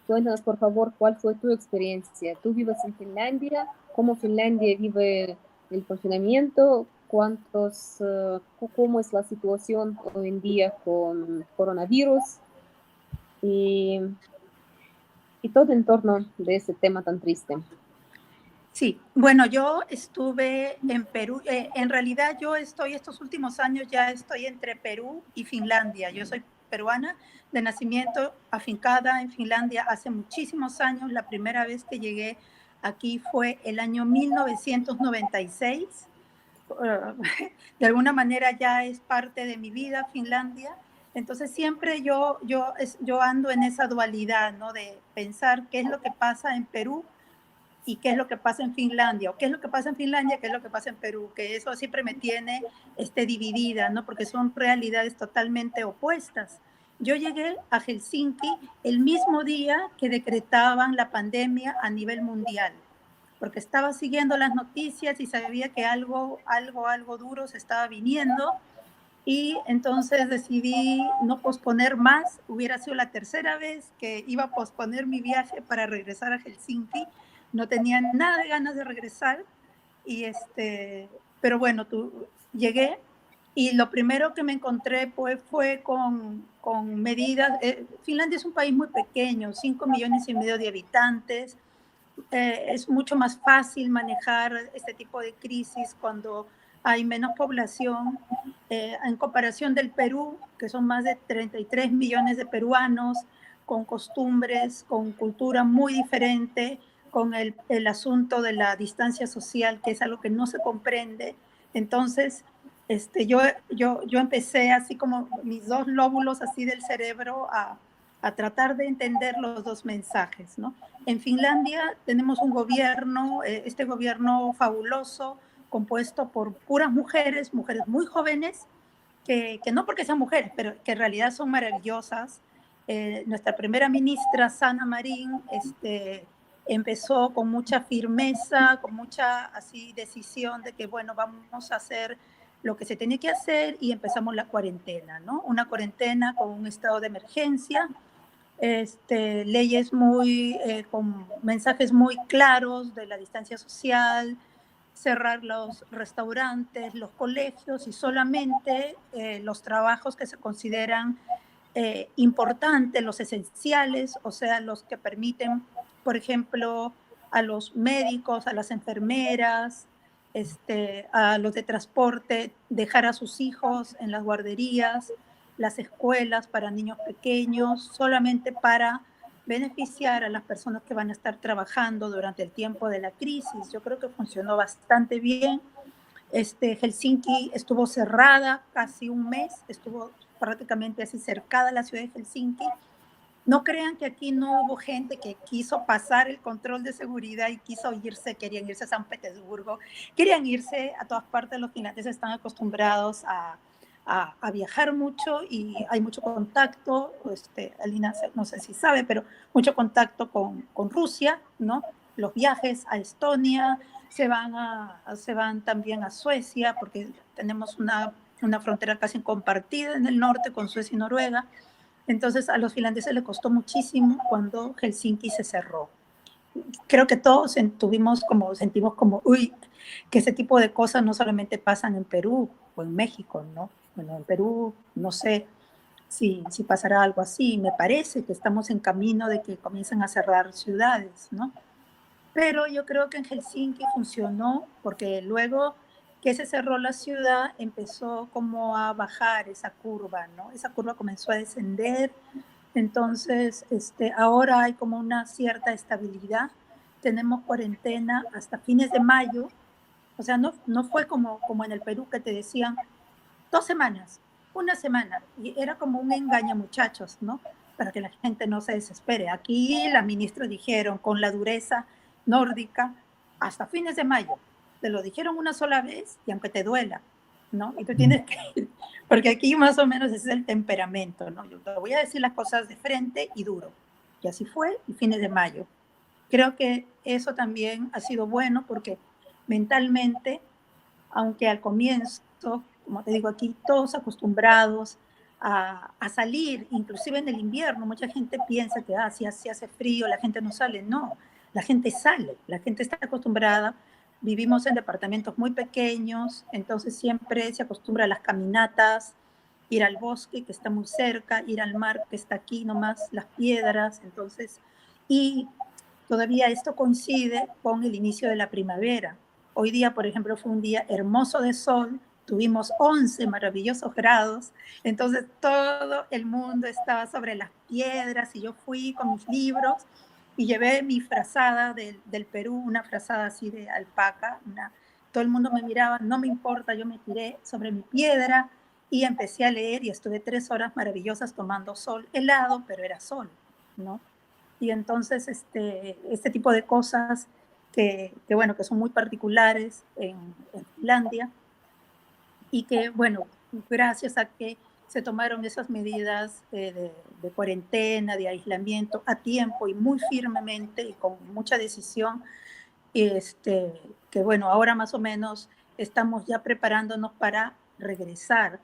Cuéntanos, por favor, cuál fue tu experiencia. ¿Tú vives en Finlandia? ¿Cómo Finlandia vive el confinamiento? ¿Cómo es la situación hoy en día con coronavirus? Y, y todo en torno de ese tema tan triste. Sí, bueno, yo estuve en Perú. En realidad yo estoy estos últimos años, ya estoy entre Perú y Finlandia. Yo soy peruana de nacimiento, afincada en Finlandia hace muchísimos años. La primera vez que llegué aquí fue el año 1996. De alguna manera ya es parte de mi vida Finlandia. Entonces siempre yo ando en esa dualidad, ¿no? De pensar qué es lo que pasa en Perú y qué es lo que pasa en Finlandia, o qué es lo que pasa en Finlandia, qué es lo que pasa en Perú, que eso siempre me tiene dividida, ¿no? Porque son realidades totalmente opuestas. Yo llegué a Helsinki el mismo día que decretaban la pandemia a nivel mundial, porque estaba siguiendo las noticias y sabía que algo duro se estaba viniendo, y entonces decidí no posponer más. Hubiera sido la tercera vez que iba a posponer mi viaje para regresar a Helsinki. No tenía nada de ganas de regresar. Pero bueno, llegué y lo primero que me encontré pues, fue con medidas. Finlandia es un país muy pequeño, 5,5 millones de habitantes. Es mucho más fácil manejar este tipo de crisis cuando hay menos población, en comparación del Perú, que son más de 33 millones de peruanos, con costumbres, con cultura muy diferente, con el asunto de la distancia social, que es algo que no se comprende. Entonces, yo empecé así como mis dos lóbulos así del cerebro a tratar de entender los dos mensajes, ¿no? En Finlandia tenemos un gobierno, este gobierno fabuloso, compuesto por puras mujeres, mujeres muy jóvenes, que no porque sean mujeres, pero que en realidad son maravillosas. Nuestra primera ministra, Sanna Marin, empezó con mucha firmeza, con mucha así decisión de que, bueno, vamos a hacer lo que se tiene que hacer, y empezamos la cuarentena, ¿no? Una cuarentena con un estado de emergencia, leyes con mensajes muy claros de la distancia social, cerrar los restaurantes, los colegios, y solamente los trabajos que se consideran importantes, los esenciales, o sea, los que permiten, por ejemplo, a los médicos, a las enfermeras, a los de transporte, dejar a sus hijos en las guarderías, las escuelas para niños pequeños, solamente para beneficiar a las personas que van a estar trabajando durante el tiempo de la crisis. Yo creo que funcionó bastante bien. Helsinki estuvo cerrada casi un mes, estuvo prácticamente así cercada la ciudad de Helsinki. No crean que aquí no hubo gente que quiso pasar el control de seguridad y quiso irse, querían irse a San Petersburgo, querían irse a todas partes. Los finlandeses están acostumbrados a viajar mucho y hay mucho contacto. Alina, no sé si sabe, pero mucho contacto con Rusia, ¿no? Los viajes a Estonia, se van también a Suecia, porque tenemos una frontera casi compartida en el norte con Suecia y Noruega. Entonces a los finlandeses les costó muchísimo cuando Helsinki se cerró. Creo que todos sentimos como, uy, que ese tipo de cosas no solamente pasan en Perú o en México, ¿no? Bueno, en Perú no sé si pasará algo así. Me parece que estamos en camino de que comiencen a cerrar ciudades, ¿no? Pero yo creo que en Helsinki funcionó, porque luego que se cerró la ciudad empezó como a bajar esa curva, ¿no? Esa curva comenzó a descender. Entonces, ahora hay como una cierta estabilidad. Tenemos cuarentena hasta fines de mayo. O sea, no fue como en el Perú, que te decían 2 semanas, una semana, y era como un engaña muchachos, ¿no? Para que la gente no se desespere. Aquí las ministras dijeron con la dureza nórdica hasta fines de mayo. Te lo dijeron una sola vez y aunque te duela, ¿no? Y tú tienes que ir, porque aquí más o menos ese es el temperamento, ¿no? Yo te voy a decir las cosas de frente y duro. Y así fue, y fines de mayo. Creo que eso también ha sido bueno, porque mentalmente, aunque al comienzo, como te digo aquí, todos acostumbrados a salir, inclusive en el invierno. Mucha gente piensa que si hace frío la gente no sale. No, la gente sale, la gente está acostumbrada. Vivimos en departamentos muy pequeños, entonces siempre se acostumbra a las caminatas, ir al bosque que está muy cerca, ir al mar que está aquí nomás, las piedras, entonces, y todavía esto coincide con el inicio de la primavera. Hoy día, por ejemplo, fue un día hermoso de sol, tuvimos 11 maravillosos grados, entonces todo el mundo estaba sobre las piedras y yo fui con mis libros y llevé mi frazada del Perú, una frazada así de alpaca, todo el mundo me miraba, no me importa, yo me tiré sobre mi piedra y empecé a leer y estuve 3 horas maravillosas tomando sol helado, pero era sol, ¿no? Y entonces este tipo de cosas bueno, que son muy particulares en Finlandia y que, bueno, gracias a que se tomaron esas medidas de cuarentena, de aislamiento a tiempo y muy firmemente y con mucha decisión, que bueno, ahora más o menos estamos ya preparándonos para regresar,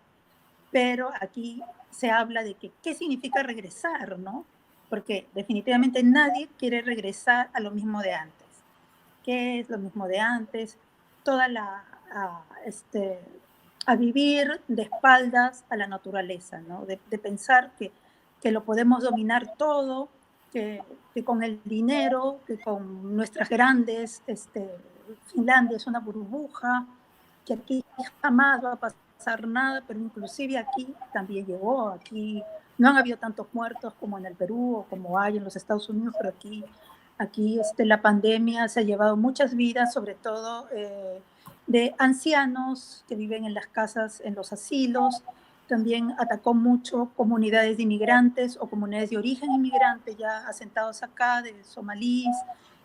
pero aquí se habla de que qué significa regresar, ¿no? Porque definitivamente nadie quiere regresar a lo mismo de antes. ¿Qué es lo mismo de antes? Toda a vivir de espaldas a la naturaleza, ¿no? De pensar que lo podemos dominar todo, que con el dinero, que con nuestras grandes, Finlandia es una burbuja, que aquí jamás va a pasar nada, pero inclusive aquí también llegó, aquí no han habido tantos muertos como en el Perú o como hay en los Estados Unidos, pero aquí la pandemia se ha llevado muchas vidas, sobre todo de ancianos que viven en las casas, en los asilos. También atacó mucho comunidades de inmigrantes o comunidades de origen inmigrante ya asentados acá, de somalíes.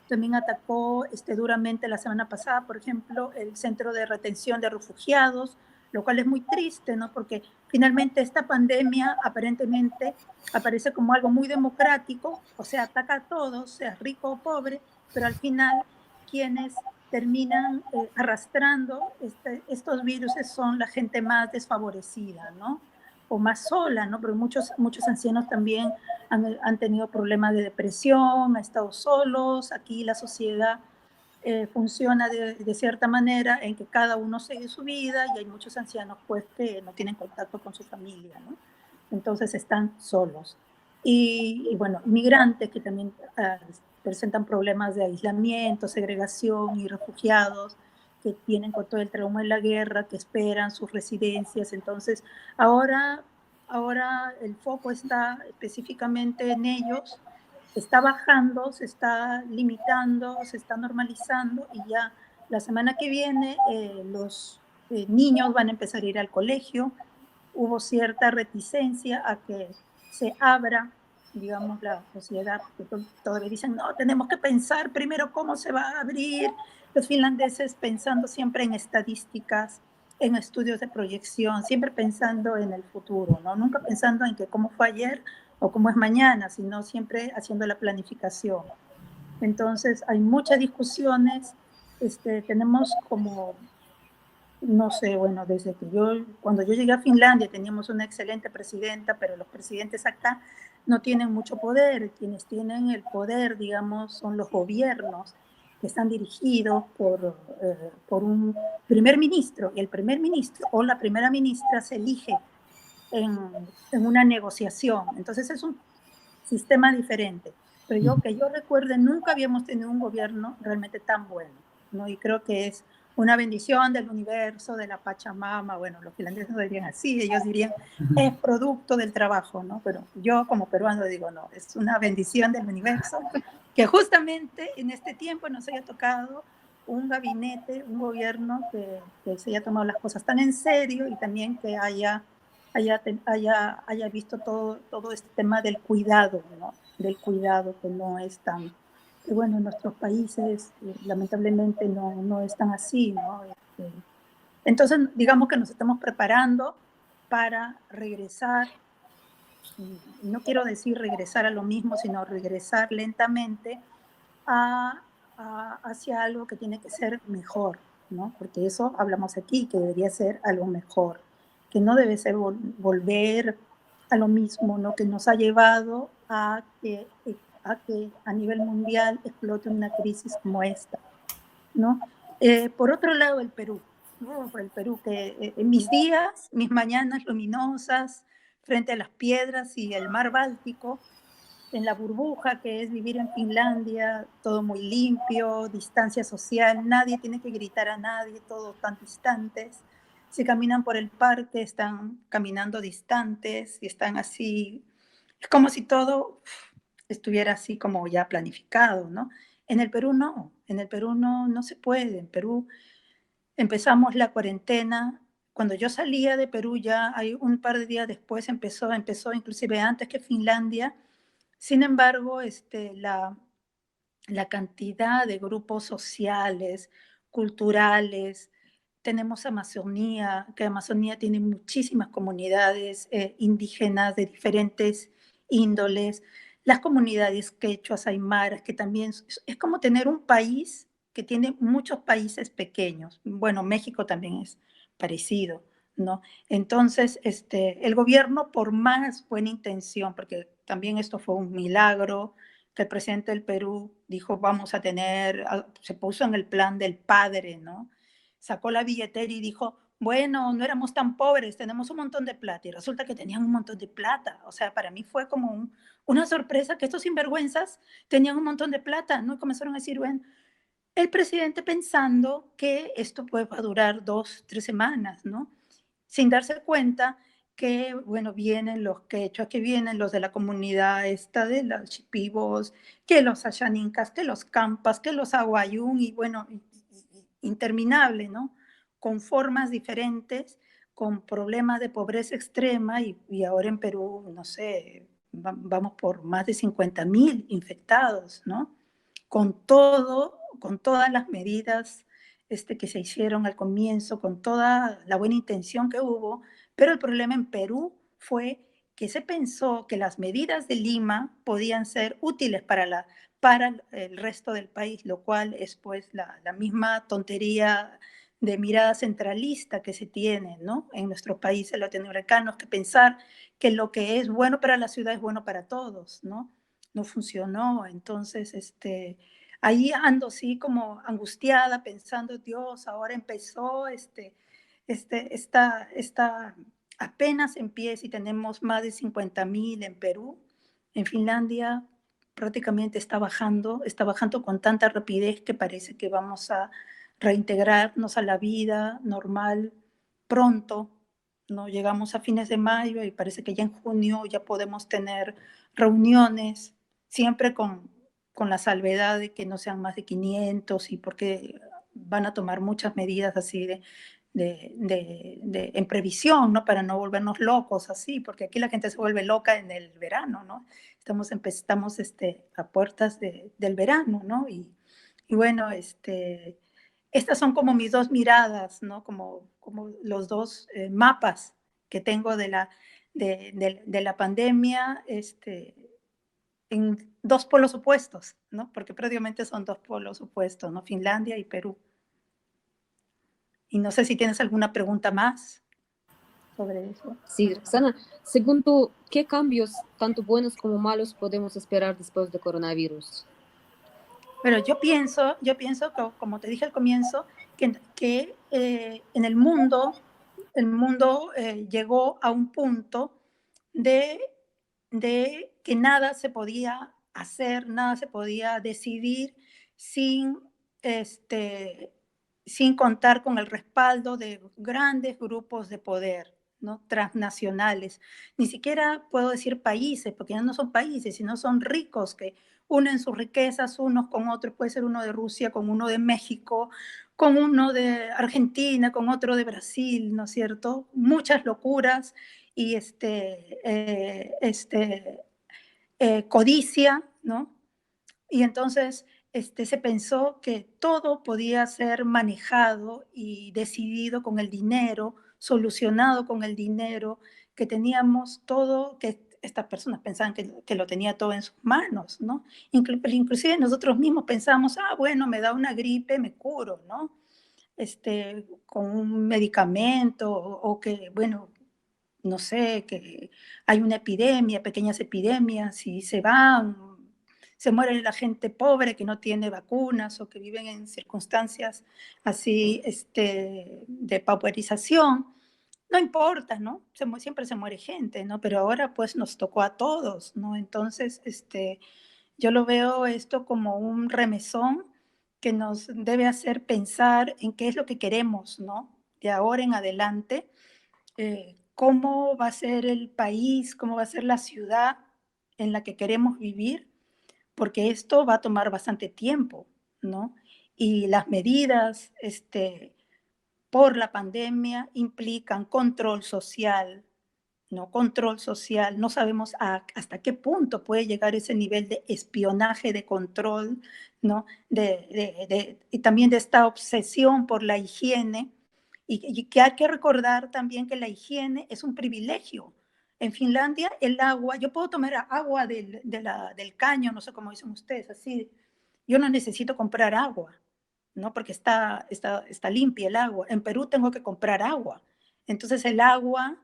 También atacó duramente la semana pasada, por ejemplo, el centro de retención de refugiados, lo cual es muy triste, ¿no? Porque finalmente esta pandemia aparentemente aparece como algo muy democrático, o sea, ataca a todos, sea rico o pobre, pero al final quienes terminan arrastrando estos virus son la gente más desfavorecida, ¿no? O más sola, ¿no? Porque muchos ancianos también han tenido problemas de depresión, han estado solos. Aquí la sociedad funciona de cierta manera en que cada uno sigue su vida y hay muchos ancianos pues que no tienen contacto con su familia, ¿no? Entonces están solos. Y bueno, migrantes que también presentan problemas de aislamiento, segregación y refugiados que vienen con todo el trauma de la guerra, que esperan sus residencias. Entonces, ahora el foco está específicamente en ellos, está bajando, se está limitando, se está normalizando y ya la semana que viene los niños van a empezar a ir al colegio. Hubo cierta reticencia a que se abra, digamos, la sociedad, porque todavía dicen, no, tenemos que pensar primero cómo se va a abrir. Los finlandeses pensando siempre en estadísticas, en estudios de proyección, siempre pensando en el futuro, ¿no? Nunca pensando en que cómo fue ayer o cómo es mañana, sino siempre haciendo la planificación. Entonces, hay muchas discusiones, tenemos como no sé, bueno, cuando yo llegué a Finlandia teníamos una excelente presidenta, pero los presidentes acá no tienen mucho poder. Quienes tienen el poder, digamos, son los gobiernos que están dirigidos por un primer ministro. Y el primer ministro o la primera ministra se elige en una negociación. Entonces es un sistema diferente. Pero que yo recuerde, nunca habíamos tenido un gobierno realmente tan bueno, ¿no? Y creo que es una bendición del universo, de la Pachamama. Bueno, los finlandeses no dirían así, ellos dirían es producto del trabajo, ¿no? Pero yo como peruano digo, no, es una bendición del universo que justamente en este tiempo nos haya tocado un gabinete, un gobierno que se haya tomado las cosas tan en serio y también que haya visto todo este tema del cuidado, ¿no? Del cuidado que no es tan, que bueno, en nuestros países lamentablemente no es tan así, ¿no? Entonces, digamos que nos estamos preparando para regresar, no quiero decir regresar a lo mismo, sino regresar lentamente hacia algo que tiene que ser mejor, ¿no? Porque eso hablamos aquí, que debería ser algo mejor, que no debe ser volver a lo mismo, ¿no? Que nos ha llevado a que a nivel mundial explote una crisis como esta, ¿no? Por otro lado, el Perú, ¿no? El Perú que en mis días, mis mañanas luminosas, frente a las piedras y el mar Báltico, en la burbuja que es vivir en Finlandia, todo muy limpio, distancia social, nadie tiene que gritar a nadie, todos tan distantes. Si caminan por el parque, están caminando distantes y están así, es como si todo estuviera así como ya planificado, ¿no? En el Perú no, en el Perú no, no se puede. En Perú empezamos la cuarentena. Cuando yo salía de Perú ya hay un par de días después empezó inclusive antes que Finlandia. Sin embargo, la cantidad de grupos sociales, culturales, tenemos Amazonía, que Amazonía tiene muchísimas comunidades indígenas de diferentes índoles, las comunidades quechuas, aymaras, que también es como tener un país que tiene muchos países pequeños. Bueno, México también es parecido, ¿no? Entonces, el gobierno, por más buena intención, porque también esto fue un milagro, que el presidente del Perú dijo, vamos a tener, se puso en el plan del padre, ¿no? Sacó la billetera y dijo, bueno, no éramos tan pobres, tenemos un montón de plata. Y resulta que tenían un montón de plata. O sea, para mí fue como una sorpresa que estos sinvergüenzas tenían un montón de plata, ¿no? Y comenzaron a decir, bueno, el presidente pensando que esto puede durar 2, 3 semanas, ¿no? Sin darse cuenta que, bueno, vienen los quechuas, que vienen los de la comunidad esta de los chipivos, que los ayaninkas, que los campas, que los aguayún, y bueno, interminable, ¿no? Con formas diferentes, con problemas de pobreza extrema, y ahora en Perú, no sé, vamos por más de 50.000 infectados, ¿no? Con todas las medidas que se hicieron al comienzo, con toda la buena intención que hubo, pero el problema en Perú fue que se pensó que las medidas de Lima podían ser útiles para el resto del país, lo cual es pues la misma tontería de mirada centralista que se tiene, ¿no? En nuestros países latinoamericanos, que pensar que lo que es bueno para la ciudad es bueno para todos, ¿no? No funcionó. Entonces, ahí ando así como angustiada, pensando, Dios, ahora empezó, esta apenas empieza y tenemos más de 50.000 en Perú. En Finlandia prácticamente está bajando con tanta rapidez que parece que vamos a reintegrarnos a la vida normal pronto, ¿no? Llegamos a fines de mayo y parece que ya en junio ya podemos tener reuniones, siempre con la salvedad de que no sean más de 500 y porque van a tomar muchas medidas así en previsión, ¿no? Para no volvernos locos así, porque aquí la gente se vuelve loca en el verano, ¿no? Estamos a puertas del verano, ¿no? Y bueno, estas son como mis dos miradas, ¿no? Como los dos mapas que tengo de la pandemia, en dos polos opuestos, ¿no? Porque prácticamente son dos polos opuestos, ¿no? Finlandia y Perú. Y no sé si tienes alguna pregunta más sobre eso. Sí, Roxana, según tú, ¿qué cambios, tanto buenos como malos, podemos esperar después de coronavirus? Pero yo pienso que, como te dije al comienzo, que en el mundo llegó a un punto de, de que nada se podía hacer, nada se podía decidir sin, este, sin contar con el respaldo de grandes grupos de poder, ¿no? Transnacionales. Ni siquiera puedo decir países, porque ya no son países, sino son ricos que unen sus riquezas unos con otros, puede ser uno de Rusia con uno de México, con uno de Argentina, con otro de Brasil, ¿no es cierto? Muchas locuras y codicia, ¿no? Y entonces se pensó que todo podía ser manejado y decidido con el dinero, solucionado con el dinero, que teníamos todo, que estas personas pensaban que lo tenía todo en sus manos, ¿no? Inclusive nosotros mismos pensamos, bueno, me da una gripe, me curo, ¿no? Con un medicamento o que, bueno, no sé, que hay una epidemia, pequeñas epidemias, y se van, se muere la gente pobre que no tiene vacunas o que viven en circunstancias así de pauperización. No importa, ¿no? Siempre se muere gente, ¿no? Pero ahora pues nos tocó a todos, ¿no? Entonces, yo lo veo esto como un remesón que nos debe hacer pensar en qué es lo que queremos, ¿no? De ahora en adelante, cómo va a ser el país, cómo va a ser la ciudad en la que queremos vivir, porque esto va a tomar bastante tiempo, ¿no? Y las medidas, por la pandemia implican control social, ¿no? Control social. No sabemos hasta qué punto puede llegar ese nivel de espionaje, de control, ¿no? Y también de esta obsesión por la higiene. Y que hay que recordar también que la higiene es un privilegio. En Finlandia, el agua, yo puedo tomar agua del caño, no sé cómo dicen ustedes, así. Yo no necesito comprar agua, ¿no? Porque está limpia el agua. En Perú tengo que comprar agua. Entonces el agua,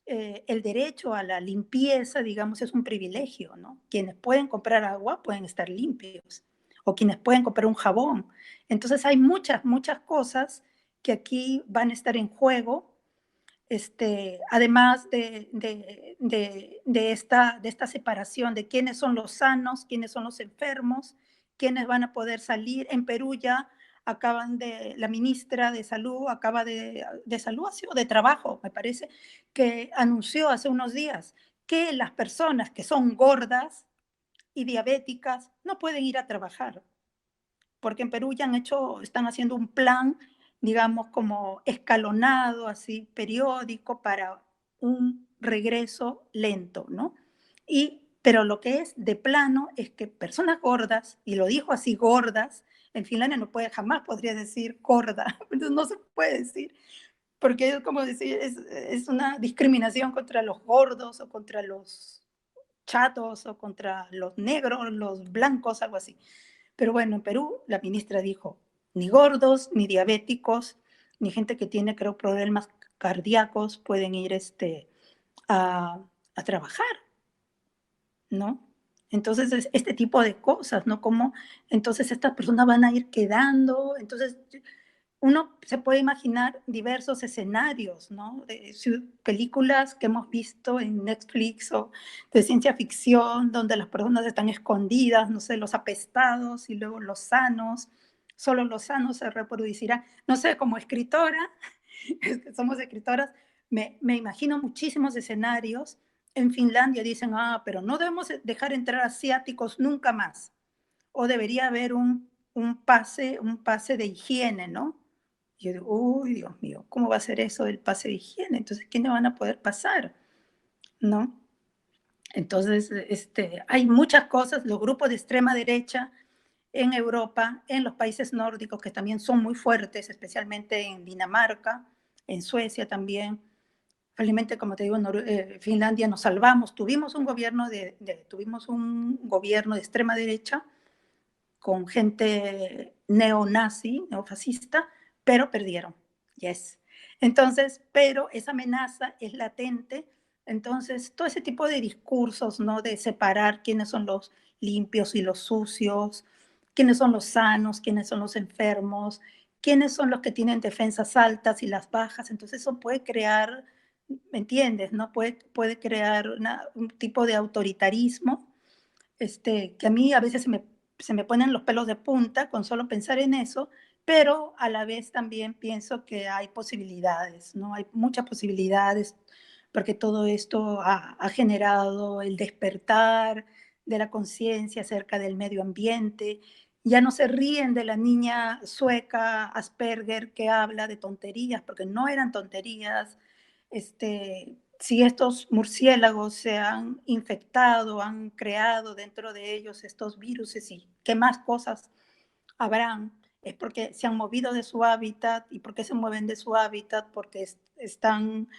el derecho a la limpieza, digamos, es un privilegio, ¿no? Quienes pueden comprar agua pueden estar limpios, o quienes pueden comprar un jabón. Entonces hay muchas cosas que aquí van a estar en juego, además de esta separación de quiénes son los sanos, quiénes son los enfermos, quiénes van a poder salir. En Perú ya la ministra de Salud acaba de Salud o de Trabajo, me parece, que anunció hace unos días que las personas que son gordas y diabéticas no pueden ir a trabajar, porque en Perú ya están haciendo un plan, digamos, como escalonado, así, periódico, para un regreso lento, ¿no? Pero lo que es de plano es que personas gordas, y lo dijo así, gordas, en Finlandia jamás podría decir gorda, entonces no se puede decir, porque es como decir, es una discriminación contra los gordos o contra los chatos o contra los negros, los blancos, algo así. Pero bueno, en Perú la ministra dijo, ni gordos, ni diabéticos, ni gente que tiene, creo, problemas cardíacos pueden ir a, a trabajar, ¿no? Entonces, este tipo de cosas, ¿no? Como entonces estas personas van a ir quedando, entonces uno se puede imaginar diversos escenarios, ¿no? De películas que hemos visto en Netflix o de ciencia ficción, donde las personas están escondidas, no sé, los apestados y luego los sanos, solo los sanos se reproducirán. No sé, como escritora, es que somos escritoras, me imagino muchísimos escenarios. En Finlandia dicen, pero no debemos dejar entrar asiáticos nunca más. O debería haber un pase de higiene, ¿no? Y yo digo, uy, Dios mío, ¿cómo va a ser eso del pase de higiene? Entonces, ¿quiénes van a poder pasar? ¿No? Entonces, hay muchas cosas, los grupos de extrema derecha en Europa, en los países nórdicos, que también son muy fuertes, especialmente en Dinamarca, en Suecia también. Felizmente, como te digo, en Finlandia nos salvamos. Tuvimos un gobierno de extrema derecha con gente neonazi, neofascista, pero perdieron. Yes. Entonces, pero esa amenaza es latente. Entonces, todo ese tipo de discursos, ¿no? De separar quiénes son los limpios y los sucios, quiénes son los sanos, quiénes son los enfermos, quiénes son los que tienen defensas altas y las bajas. Entonces, eso puede crear, ¿me entiendes? ¿No? Puede crear un tipo de autoritarismo, que a mí a veces se me ponen los pelos de punta con solo pensar en eso, pero a la vez también pienso que hay posibilidades, ¿no? Hay muchas posibilidades, porque todo esto ha generado el despertar de la conciencia acerca del medio ambiente. Ya no se ríen de la niña sueca Asperger que habla de tonterías, porque no eran tonterías. Si estos murciélagos se han infectado, han creado dentro de ellos estos virus y qué más cosas habrán, es porque se han movido de su hábitat. ¿Y por qué se mueven de su hábitat? Porque están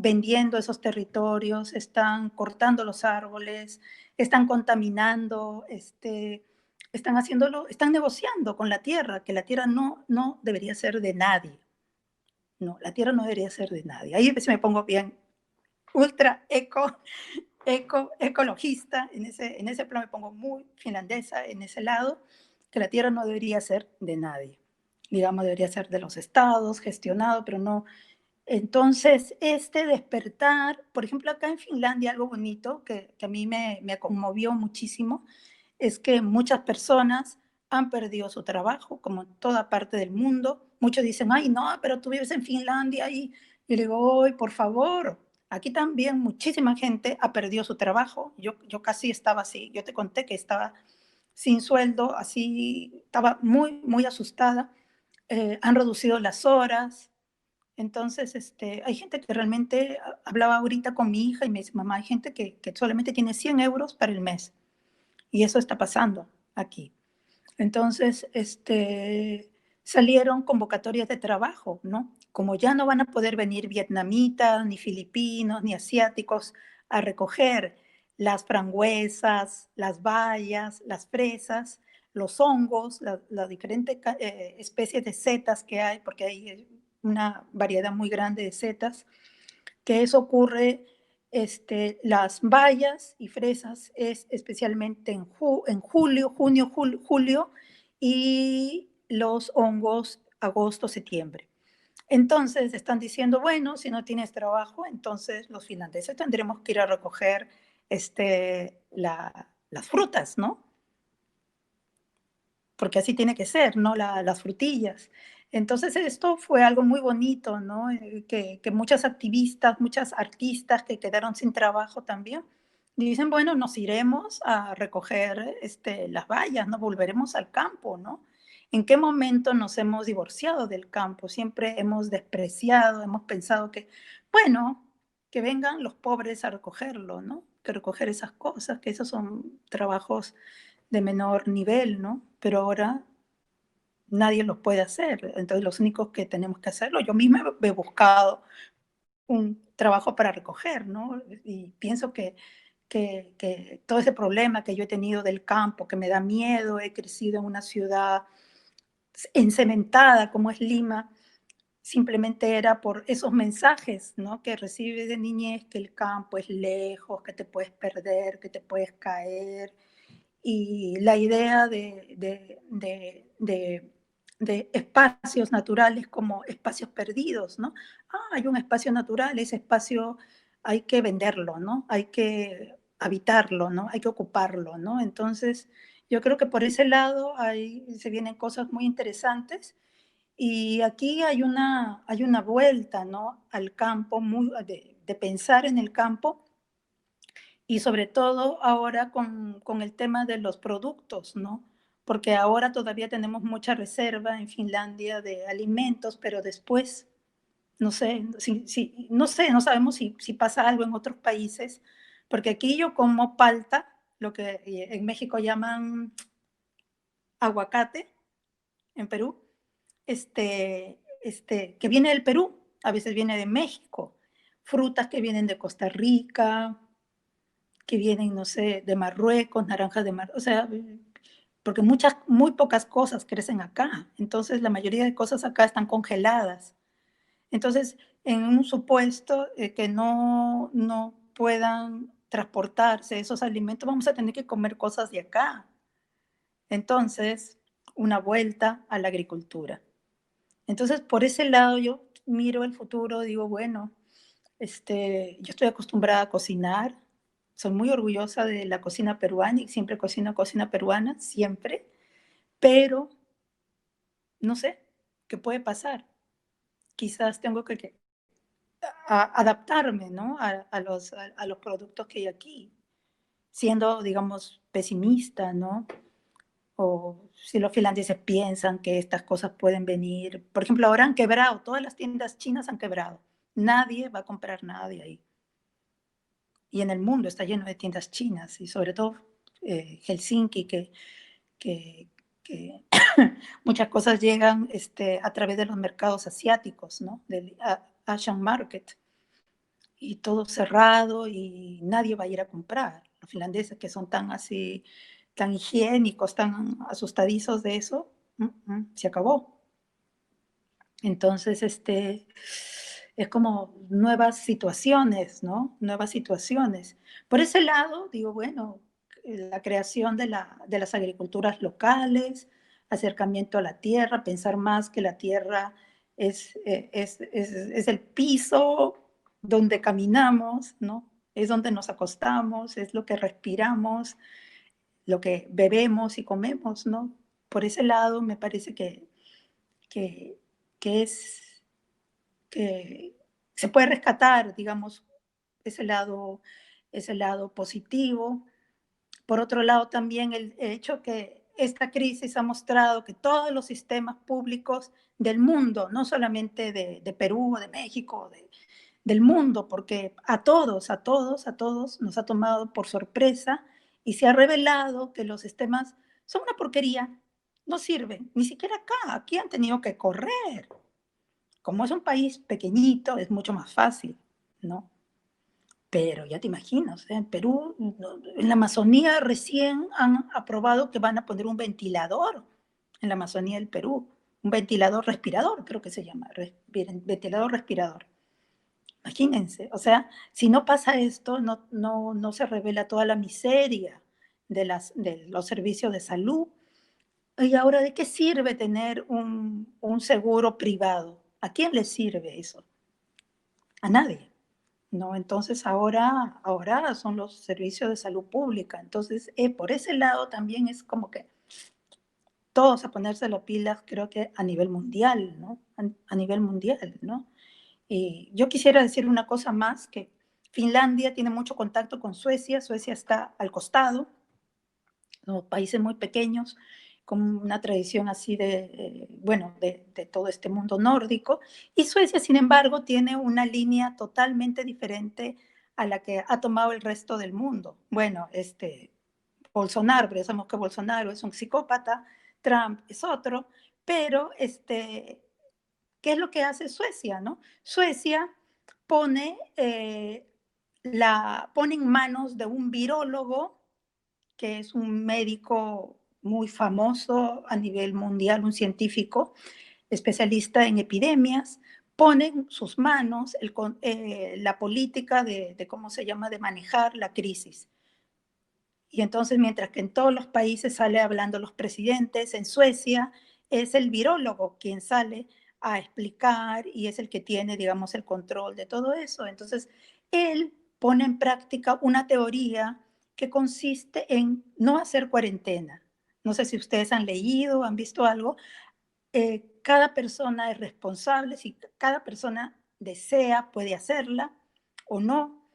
vendiendo esos territorios, están cortando los árboles, están contaminando, están negociando con la tierra, que la tierra no debería ser de nadie, No, la tierra no debería ser de nadie. Ahí me pongo bien ultra ecologista, en ese plan me pongo muy finlandesa en ese lado, que la tierra no debería ser de nadie. Digamos, debería ser de los estados, gestionado, pero no. Entonces, este despertar, por ejemplo, acá en Finlandia, algo bonito que a mí me conmovió muchísimo, es que muchas personas han perdido su trabajo, como en toda parte del mundo. Muchos dicen, ay, no, pero tú vives en Finlandia y yo le digo, ay, por favor, aquí también muchísima gente ha perdido su trabajo. Yo casi estaba así, yo te conté que estaba sin sueldo, así, estaba muy, muy asustada. Han reducido las horas. Entonces, hay gente que realmente hablaba ahorita con mi hija y me dice, mamá, hay gente que solamente tiene 100 euros para el mes. Y eso está pasando aquí. Entonces, salieron convocatorias de trabajo, ¿no? Como ya no van a poder venir vietnamitas, ni filipinos, ni asiáticos a recoger las frambuesas, las bayas, las fresas, los hongos, las diferentes especies de setas que hay, porque hay una variedad muy grande de setas, que eso ocurre, las bayas y fresas es especialmente en julio, junio, julio, y los hongos agosto, septiembre. Entonces están diciendo, bueno, si no tienes trabajo, entonces los finlandeses tendremos que ir a recoger las frutas, ¿no? Porque así tiene que ser, ¿no? Las frutillas. Entonces esto fue algo muy bonito, ¿no? Que muchas activistas, muchas artistas que quedaron sin trabajo también, dicen, bueno, nos iremos a recoger las bayas, ¿no? Volveremos al campo, ¿no? ¿En qué momento nos hemos divorciado del campo? Siempre hemos despreciado, hemos pensado que, bueno, que vengan los pobres a recogerlo, ¿no? Que recoger esas cosas, que esos son trabajos de menor nivel, ¿no? Pero ahora nadie los puede hacer. Entonces los únicos que tenemos que hacerlo, yo misma he buscado un trabajo para recoger, ¿no? Y pienso que todo ese problema que yo he tenido del campo, que me da miedo, he crecido en una ciudad encementada como es Lima, simplemente era por esos mensajes, ¿no? Que recibes de niñez, que el campo es lejos, que te puedes perder, que te puedes caer, y la idea de espacios naturales como espacios perdidos, ¿no? Hay un espacio natural, ese espacio hay que venderlo, ¿no? Hay que habitarlo, ¿no? Hay que ocuparlo, ¿no? Entonces, yo creo que por ese lado se vienen cosas muy interesantes y aquí hay una vuelta, ¿no? Al campo, de pensar en el campo y sobre todo ahora con el tema de los productos, ¿no? Porque ahora todavía tenemos mucha reserva en Finlandia de alimentos, pero después, no sé, no sé, no sabemos si pasa algo en otros países, porque aquí yo como palta, lo que en México llaman aguacate, en Perú, que viene del Perú, a veces viene de México, frutas que vienen de Costa Rica, que vienen, no sé, de Marruecos, naranjas de Marruecos, o sea, porque muy pocas cosas crecen acá. Entonces, la mayoría de cosas acá están congeladas. Entonces, en un supuesto que no puedan transportarse esos alimentos, vamos a tener que comer cosas de acá. Entonces, una vuelta a la agricultura. Entonces, por ese lado, yo miro el futuro, digo, bueno, yo estoy acostumbrada a cocinar, soy muy orgullosa de la cocina peruana y siempre cocino cocina peruana, siempre, pero no sé qué puede pasar. Quizás tengo que adaptarme, ¿no? A los productos que hay aquí, siendo, digamos, pesimista, ¿no? O si los finlandeses piensan que estas cosas pueden venir. Por ejemplo, ahora han quebrado, todas las tiendas chinas han quebrado. Nadie va a comprar nada de ahí. Y en el mundo está lleno de tiendas chinas y sobre todo Helsinki, que, que muchas cosas llegan a través de los mercados asiáticos, ¿no? Del Asian Market. Y todo cerrado y nadie va a ir a comprar. Los finlandeses que son tan así, tan higiénicos, tan asustadizos de eso, se acabó. Entonces, es como nuevas situaciones, ¿no? Nuevas situaciones. Por ese lado, digo, bueno, la creación de las agriculturas locales, acercamiento a la tierra, pensar más que la tierra es el piso donde caminamos, ¿no? Es donde nos acostamos, es lo que respiramos, lo que bebemos y comemos, ¿no? Por ese lado me parece que, que es que se puede rescatar, digamos, ese lado, ese lado positivo. Por otro lado, también el hecho que esta crisis ha mostrado que todos los sistemas públicos del mundo, no solamente de Perú o de México, del mundo, porque a todos nos ha tomado por sorpresa y se ha revelado que los sistemas son una porquería, no sirven, ni siquiera acá, aquí han tenido que correr. Como es un país pequeñito, es mucho más fácil, ¿no? Pero ya te imaginas, en Perú, en la Amazonía recién han aprobado que van a poner un ventilador en la Amazonía del Perú, un ventilador respirador, creo que se llama, ventilador respirador. Imagínense, o sea, si no pasa esto, no se revela toda la miseria de los servicios de salud. ¿Y ahora de qué sirve tener un seguro privado? ¿A quién le sirve eso? A nadie, ¿no? Entonces ahora son los servicios de salud pública. Entonces, por ese lado también es como que todos a ponerse las pilas, creo que a nivel mundial, ¿no? A nivel mundial, ¿no? Y yo quisiera decir una cosa más, que Finlandia tiene mucho contacto con Suecia, Suecia está al costado, los países muy pequeños, con una tradición así bueno, de todo este mundo nórdico. Y Suecia, sin embargo, tiene una línea totalmente diferente a la que ha tomado el resto del mundo. Bueno, Bolsonaro, pero ya sabemos que Bolsonaro es un psicópata, Trump es otro, pero ¿qué es lo que hace Suecia, no? Suecia pone en manos de un virólogo que es un médico muy famoso a nivel mundial, un científico especialista en epidemias, pone en sus manos la política de cómo se llama, de manejar la crisis. Y entonces, mientras que en todos los países sale hablando los presidentes, en Suecia es el virólogo quien sale a explicar y es el que tiene, digamos, el control de todo eso. Entonces, él pone en práctica una teoría que consiste en no hacer cuarentena. No sé si ustedes han leído, han visto algo. Cada persona es responsable, si cada persona desea, puede hacerla o no.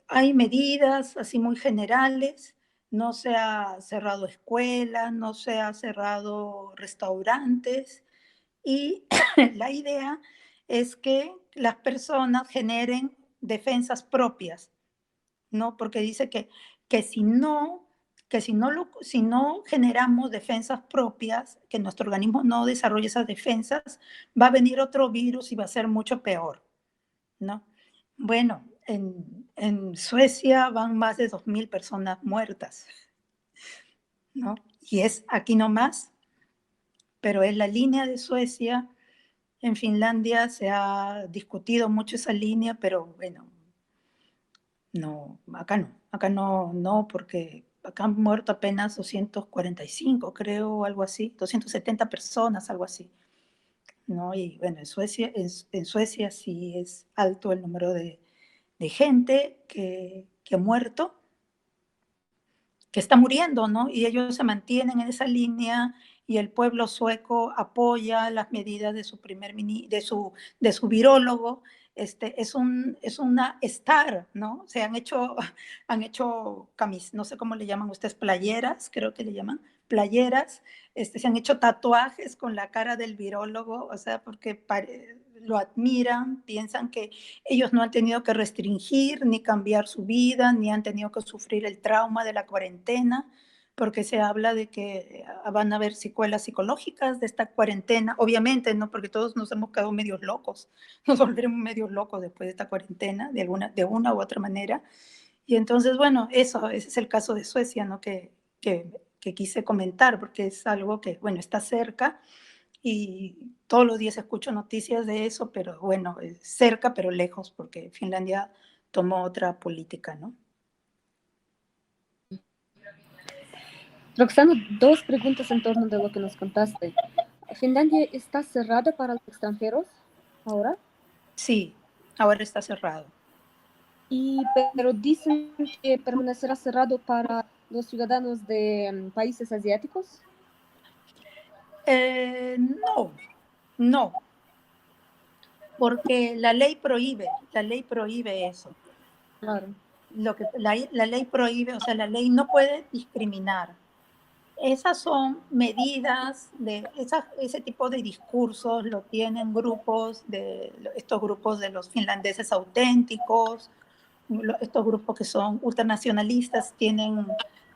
Hay medidas así muy generales, no se ha cerrado escuelas, no se ha cerrado restaurantes y la idea es que las personas generen defensas propias, ¿no? Porque dice que si no, si no generamos defensas propias, que nuestro organismo no desarrolle esas defensas, va a venir otro virus y va a ser mucho peor, ¿no? Bueno, en Suecia van más de 2.000 personas muertas, ¿no? Y es aquí nomás, pero es la línea de Suecia. En Finlandia se ha discutido mucho esa línea, pero bueno, no, acá no, no, porque acá han muerto apenas 245, creo, algo así, 270 personas, algo así, ¿no? Y bueno, en Suecia sí es alto el número de gente que ha muerto, que está muriendo, ¿no? Y ellos se mantienen en esa línea y el pueblo sueco apoya las medidas de su de su virólogo. Es una star, ¿no? Se han hecho no sé cómo le llaman ustedes, playeras, creo que le llaman playeras, se han hecho tatuajes con la cara del virólogo, o sea, porque lo admiran, piensan que ellos no han tenido que restringir ni cambiar su vida, ni han tenido que sufrir el trauma de la cuarentena, porque se habla de que van a haber secuelas psicológicas de esta cuarentena, obviamente, ¿no? Porque todos nos hemos quedado medios locos, nos volveremos medios locos después de esta cuarentena, de una u otra manera. Y entonces, bueno, ese es el caso de Suecia, ¿no? Que quise comentar, porque es algo que, bueno, está cerca y todos los días escucho noticias de eso, pero bueno, cerca pero lejos, porque Finlandia tomó otra política, ¿no? Roxana, dos preguntas en torno de lo que nos contaste. ¿Finlandia está cerrada para los extranjeros ahora? Sí, ahora está cerrado. Pero dicen que permanecerá cerrado para los ciudadanos de países asiáticos. No, no, porque la ley prohíbe eso. Claro. La ley prohíbe, o sea, la ley no puede discriminar. Esas son medidas ese tipo de discursos lo tienen estos grupos de los finlandeses auténticos, estos grupos que son ultranacionalistas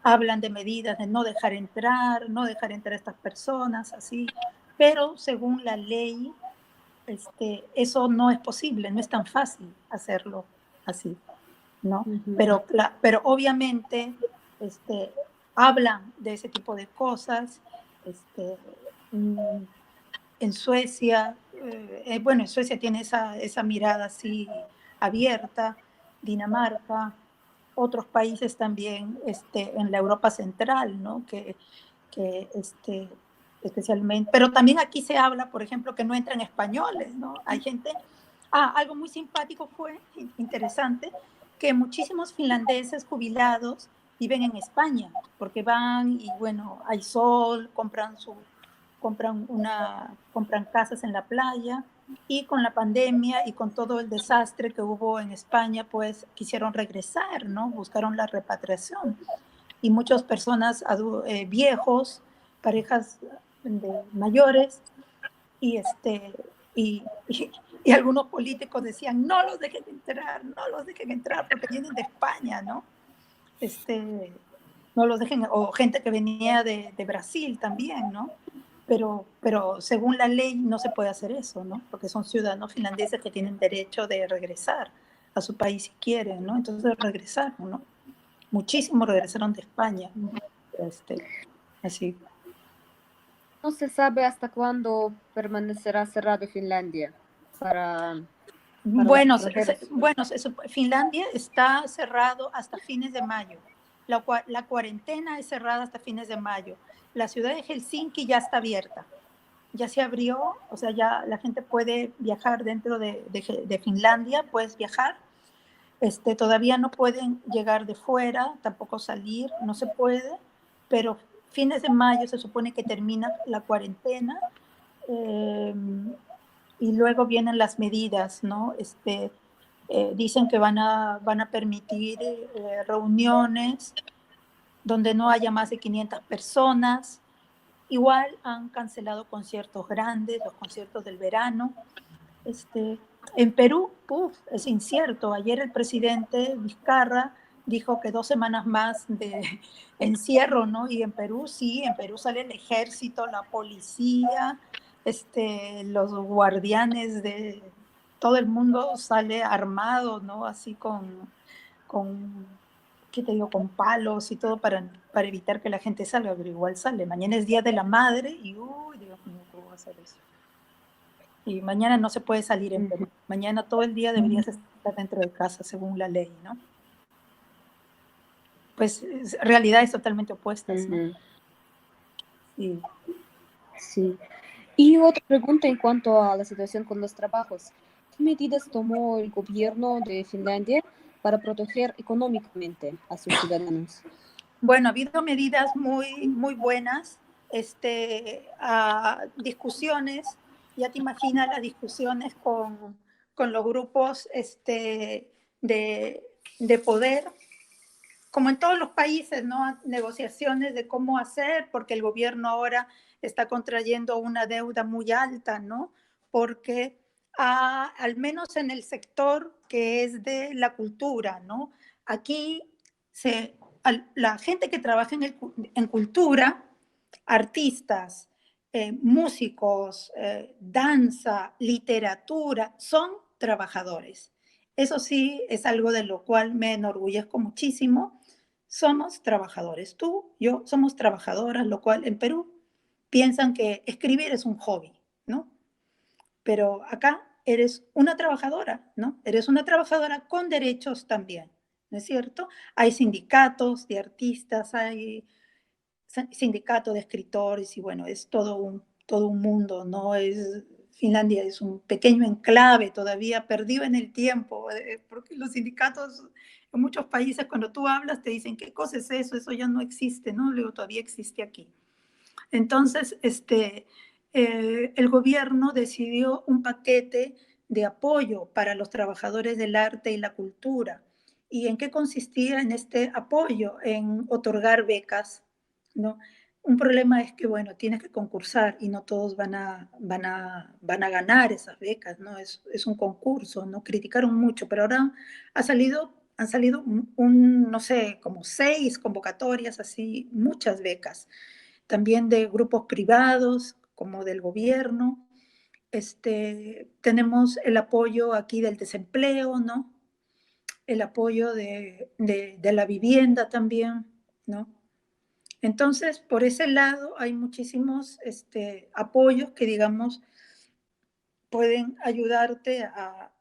hablan de medidas de no dejar entrar a estas personas, así, pero según la ley, eso no es posible, no es tan fácil hacerlo así, ¿no? Uh-huh. Pero obviamente, hablan de ese tipo de cosas, en Suecia, bueno, en Suecia tiene esa mirada así abierta, Dinamarca, otros países también en la Europa Central, ¿no? Que especialmente, pero también aquí se habla, por ejemplo, que no entran españoles, ¿no? Hay gente, algo muy simpático fue, interesante, que muchísimos finlandeses jubilados viven en España, porque van y bueno, hay sol, compran casas en la playa, y con la pandemia y con todo el desastre que hubo en España, pues quisieron regresar, ¿no? Buscaron la repatriación. Y muchas personas, viejos, parejas mayores, y, y algunos políticos decían, no los dejen entrar porque vienen de España, ¿no? No los dejen, o gente que venía de Brasil también, ¿no? Pero según la ley no se puede hacer eso, ¿no? Porque son ciudadanos finlandeses que tienen derecho de regresar a su país si quieren, ¿no? Entonces regresaron, ¿no? Muchísimos regresaron de España, así. No se sabe hasta cuándo permanecerá cerrado Finlandia para los Bueno, extranjeros. Finlandia está cerrado hasta fines de mayo. La cuarentena es cerrada hasta fines de mayo. La ciudad de Helsinki ya está abierta. Ya se abrió, o sea, ya la gente puede viajar dentro de Finlandia, puedes viajar. Todavía no pueden llegar de fuera, tampoco salir, no se puede, pero fines de mayo se supone que termina la cuarentena. Y luego vienen las medidas, ¿no? Dicen que van a permitir reuniones donde no haya más de 500 personas. Igual han cancelado conciertos grandes, los conciertos del verano. En Perú, es incierto. Ayer el presidente Vizcarra dijo que 2 semanas más de encierro, ¿no? Y en Perú sí, en Perú sale el ejército, la policía, los guardianes de todo el mundo sale armado, ¿no? Así con ¿qué te digo? Con palos y todo para evitar que la gente salga, pero igual sale. Mañana es Día de la Madre y, uy, Dios mío, ¿cómo va a hacer eso? Y mañana no se puede salir en Perú. Mañana todo el día deberías estar dentro de casa, según la ley, ¿no? Pues realidades totalmente opuestas, ¿no? Sí. Sí. Y otra pregunta en cuanto a la situación con los trabajos. ¿Qué medidas tomó el gobierno de Finlandia para proteger económicamente a sus ciudadanos? Bueno, ha habido medidas muy, muy buenas, discusiones, ya te imaginas las discusiones con los grupos de poder, como en todos los países, ¿no? Negociaciones de cómo hacer, porque el gobierno ahora está contrayendo una deuda muy alta, ¿no? Porque al menos en el sector que es de la cultura, ¿no? Aquí la gente que trabaja en cultura, artistas, músicos, danza, literatura, son trabajadores. Eso sí es algo de lo cual me enorgullezco muchísimo. Somos trabajadores. Tú, yo, somos trabajadoras, lo cual en Perú piensan que escribir es un hobby. ¿no? Pero acá eres una trabajadora, ¿no? Eres una trabajadora con derechos también, ¿no es cierto? Hay sindicatos de artistas, hay sindicato de escritores y bueno, es todo un mundo, ¿no? Finlandia es un pequeño enclave todavía perdido en el tiempo, porque los sindicatos en muchos países cuando tú hablas te dicen, ¿qué cosa es eso? Eso ya no existe, ¿no? Luego todavía existe aquí. Entonces, el gobierno decidió un paquete de apoyo para los trabajadores del arte y la cultura. ¿Y en qué consistía en este apoyo? En otorgar becas, ¿no? Un problema es que, bueno, tienes que concursar y no todos van a ganar esas becas, ¿no? Es un concurso, ¿no? Criticaron mucho, pero ahora han salido no sé, como 6 convocatorias, así, muchas becas también de grupos privados como del gobierno. Tenemos el apoyo aquí del desempleo, ¿no? El apoyo de la vivienda también, ¿no? Entonces, por ese lado hay muchísimos apoyos que, digamos, pueden ayudarte a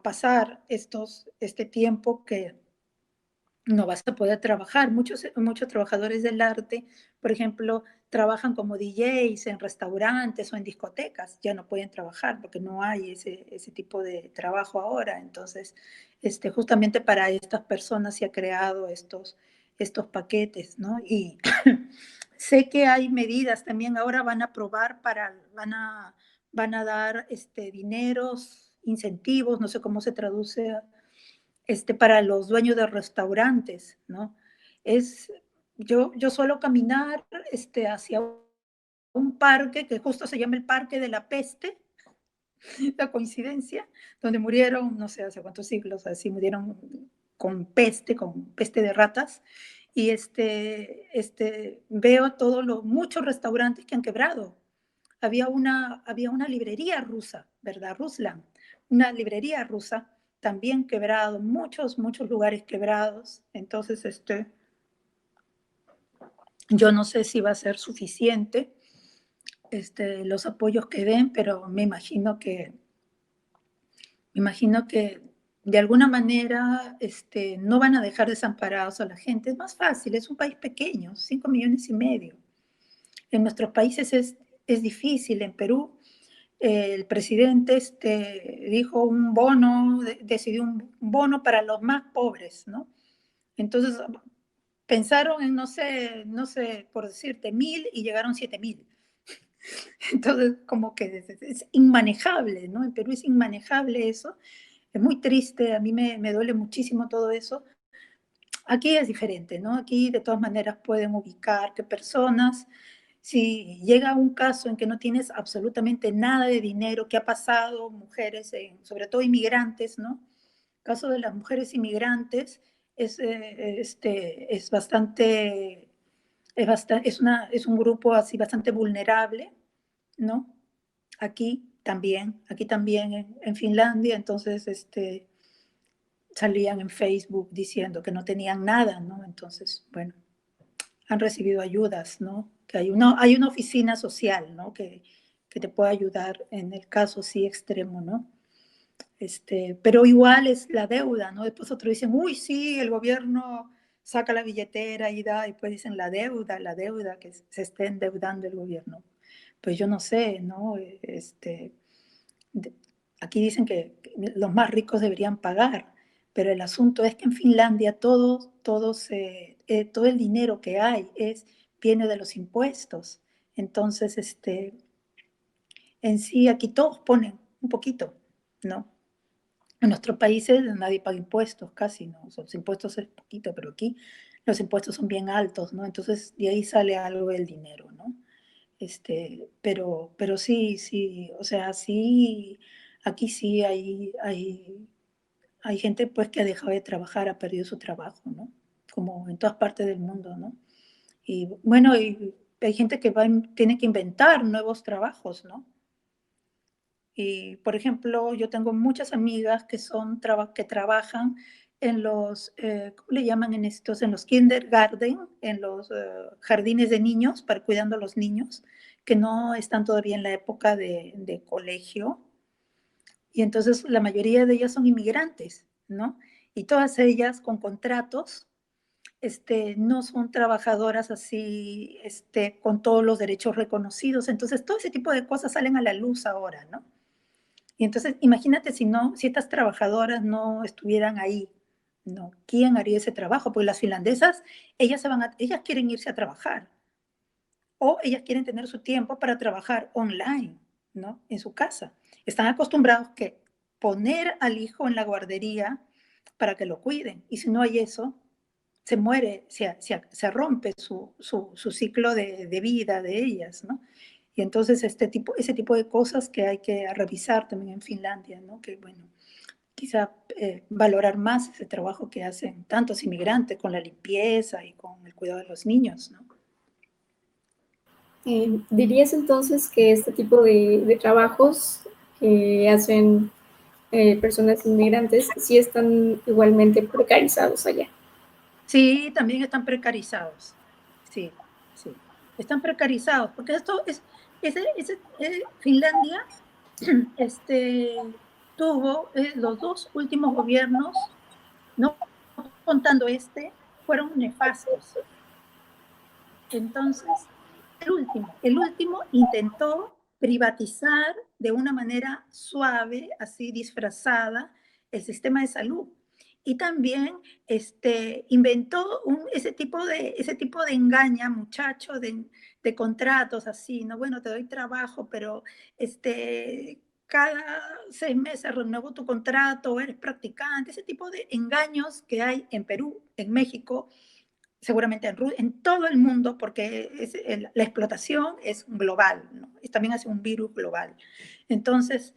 pasar este tiempo que no vas a poder trabajar. Muchos trabajadores del arte, por ejemplo, trabajan como DJs en restaurantes o en discotecas, ya no pueden trabajar porque no hay ese tipo de trabajo ahora. Entonces, justamente para estas personas se ha creado estos paquetes, ¿no? Y sé que hay medidas también, ahora van a aprobar van a dar dineros, incentivos, no sé cómo se traduce para los dueños de restaurantes, ¿no? Es, yo suelo caminar hacia un parque que justo se llama el Parque de la Peste, la coincidencia, donde murieron, no sé hace cuántos siglos, así murieron con peste de ratas, y veo muchos restaurantes que han quebrado. Había una librería rusa, ¿verdad? Ruslan, una librería rusa también quebrado, muchos lugares quebrados. Entonces, yo no sé si va a ser suficiente los apoyos que den, pero me imagino que de alguna manera no van a dejar desamparados a la gente. Es más fácil, es un país pequeño, 5,5 millones. En nuestros países es difícil. En Perú, el presidente dijo un bono, decidió un bono para los más pobres, ¿no? Entonces, pensaron en, no sé, por decirte, 1.000 y llegaron 7.000. Entonces, como que es inmanejable, ¿no? En Perú es inmanejable eso. Es muy triste, a mí me duele muchísimo todo eso. Aquí es diferente, ¿no? Aquí de todas maneras pueden ubicar qué personas, si llega un caso en que no tienes absolutamente nada de dinero, ¿qué ha pasado? Mujeres, sobre todo inmigrantes, ¿no? El caso de las mujeres inmigrantes es bastante, es un grupo así bastante vulnerable, ¿no? Aquí también en Finlandia, entonces salían en Facebook diciendo que no tenían nada, ¿no? Entonces, bueno, han recibido ayudas, ¿no? Que hay una oficina social, ¿no? Que te puede ayudar en el caso sí extremo, ¿no? Pero igual es la deuda, ¿no? Después otros dicen, uy, sí, el gobierno saca la billetera y da, y pues dicen la deuda, que se esté endeudando el gobierno. Pues yo no sé, ¿no? Aquí dicen que los más ricos deberían pagar, pero el asunto es que en Finlandia todo el dinero que hay viene de los impuestos. Entonces, en sí, aquí todos ponen un poquito, ¿no? En nuestros países nadie paga impuestos, casi, ¿no? Los impuestos es poquito, pero aquí los impuestos son bien altos, ¿no? Entonces, de ahí sale algo del dinero, ¿no? Pero sí, o sea, sí, aquí sí hay gente pues que ha dejado de trabajar, ha perdido su trabajo, ¿no? Como en todas partes del mundo, ¿no? Y bueno, y hay gente que tiene que inventar nuevos trabajos, ¿no? Y, por ejemplo, yo tengo muchas amigas que trabajan en ¿cómo le llaman en estos? En los kindergarten, en los jardines de niños, para cuidando a los niños, que no están todavía en la época de colegio, y entonces la mayoría de ellas son inmigrantes, ¿no? Y todas ellas con contratos, no son trabajadoras así, con todos los derechos reconocidos. Entonces, todo ese tipo de cosas salen a la luz ahora, ¿no? Y entonces, imagínate si no, si estas trabajadoras no estuvieran ahí, ¿no? ¿Quién haría ese trabajo? Porque las finlandesas, ellas quieren irse a trabajar o ellas quieren tener su tiempo para trabajar online, ¿no? En su casa. Están acostumbrados que poner al hijo en la guardería para que lo cuiden. Y si no hay eso, se muere, se rompe su ciclo de vida de ellas, ¿no? Y entonces ese tipo de cosas que hay que revisar también en Finlandia, ¿no? Que bueno, quizá valorar más ese trabajo que hacen tantos inmigrantes con la limpieza y con el cuidado de los niños, ¿no? ¿Dirías entonces que este tipo de trabajos que hacen personas inmigrantes sí están igualmente precarizados allá? Sí, también están precarizados. Sí, sí. Están precarizados, porque esto Finlandia tuvo los dos últimos gobiernos, no contando fueron nefastos. Entonces, el último intentó privatizar de una manera suave, así disfrazada, el sistema de salud. Y también inventó ese tipo de engaña, muchacho, de contratos así, ¿no? Bueno, te doy trabajo, pero cada 6 meses renuevo tu contrato, eres practicante, ese tipo de engaños que hay en Perú, en México, seguramente en todo el mundo, porque la explotación es global, ¿no? Y también es un virus global. Entonces,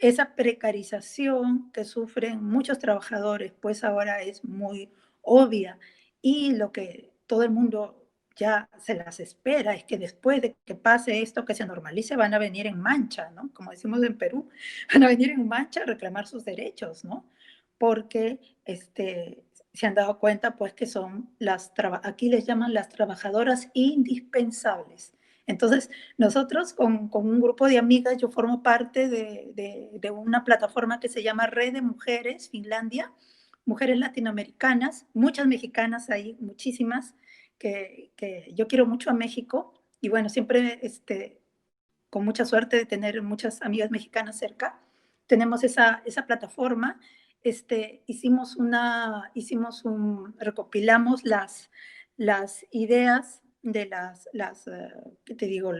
esa precarización que sufren muchos trabajadores, pues ahora es muy obvia. Y lo que todo el mundo ya se las espera es que después de que pase esto, que se normalice, van a venir en mancha, ¿no? Como decimos en Perú, van a venir en mancha a reclamar sus derechos, ¿no? Porque se han dado cuenta, pues, que son aquí les llaman las trabajadoras indispensables. Entonces, nosotros con un grupo de amigas, yo formo parte de una plataforma que se llama Red de Mujeres Finlandia, mujeres latinoamericanas, muchas mexicanas ahí, muchísimas, que yo quiero mucho a México y bueno, siempre con mucha suerte de tener muchas amigas mexicanas cerca, tenemos esa plataforma, recopilamos las ideas de ¿qué te digo?